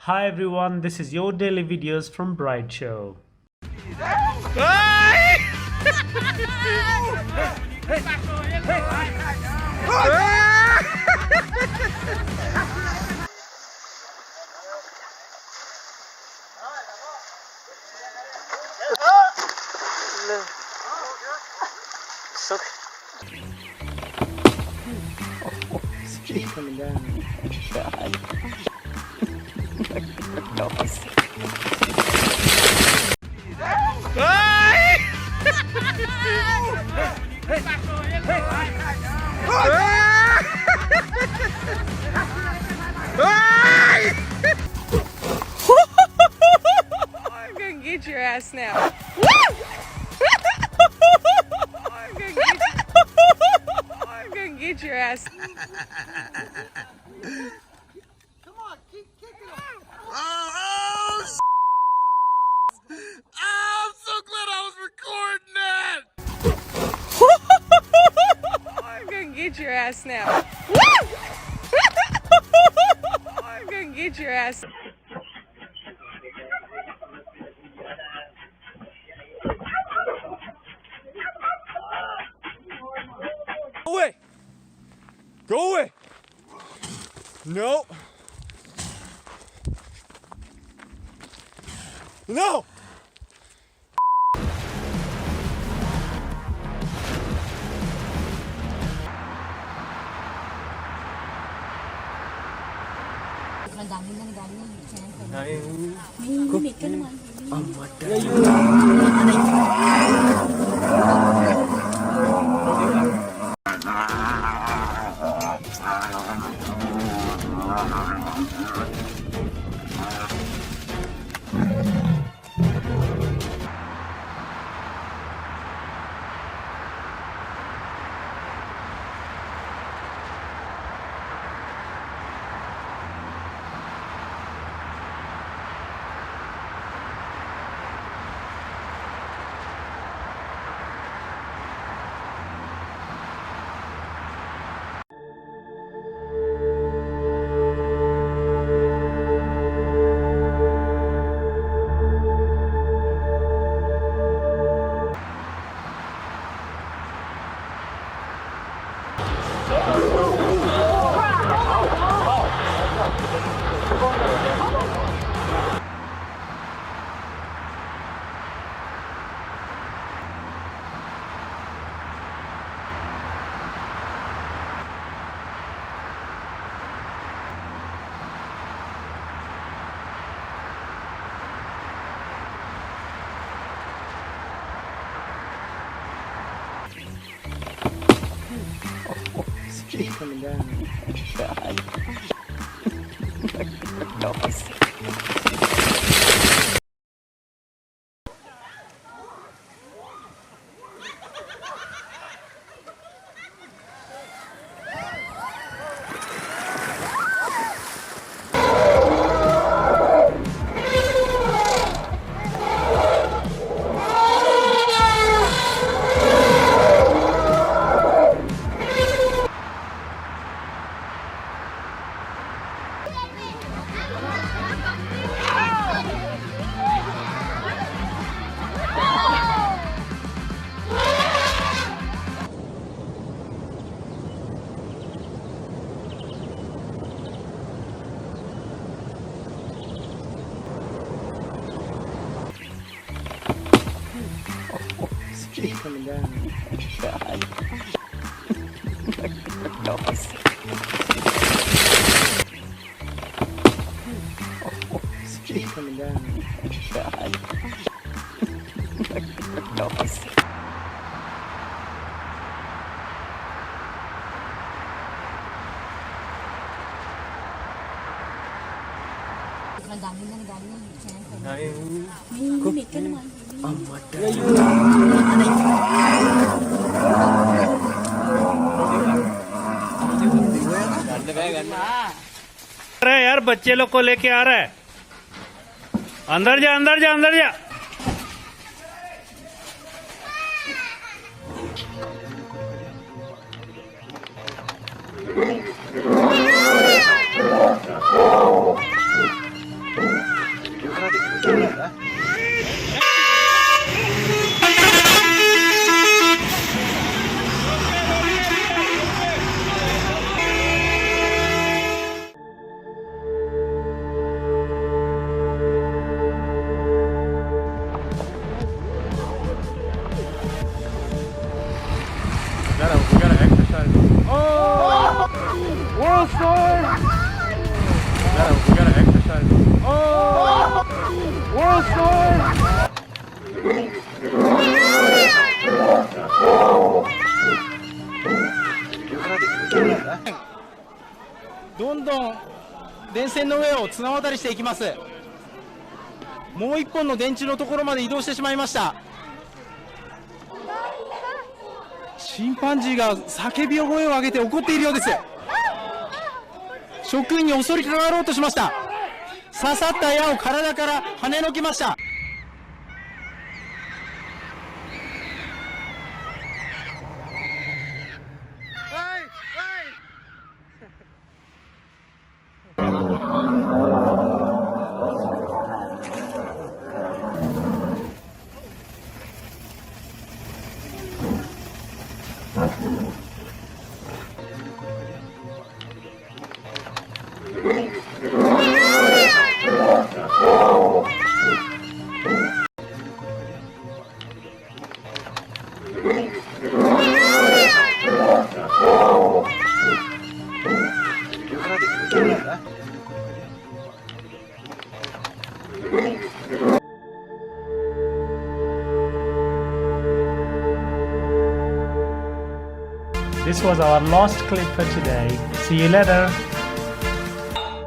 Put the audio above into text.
Hi everyone, this is your daily videos from Bright Show. Coming down. God. I'm gonna get your ass now. I'm gonna get your ass. I'm so glad I was recording that! I'm gonna get your ass now. I'm gonna get your ass. Go away! Go away! No! No! Ang dami na galing. Ay, May limit ka naman. Coming down. God. Coming down. God. Coming down. God. Ang dami na galing. ay, May limit ka naman. अरे यार बच्चे लोग को लेके आ रहा है। अंदर जा अंदर जा अंदर जा। どんどん電線の上を綱渡りしていきます。もう一本の電柱のところまで移動してしまいました。チンパンジーが叫び声を上げて怒っているようです。職員に襲いかかろうとしました。刺さった矢を体から跳ねのけました。This was our last clip for today. See you later.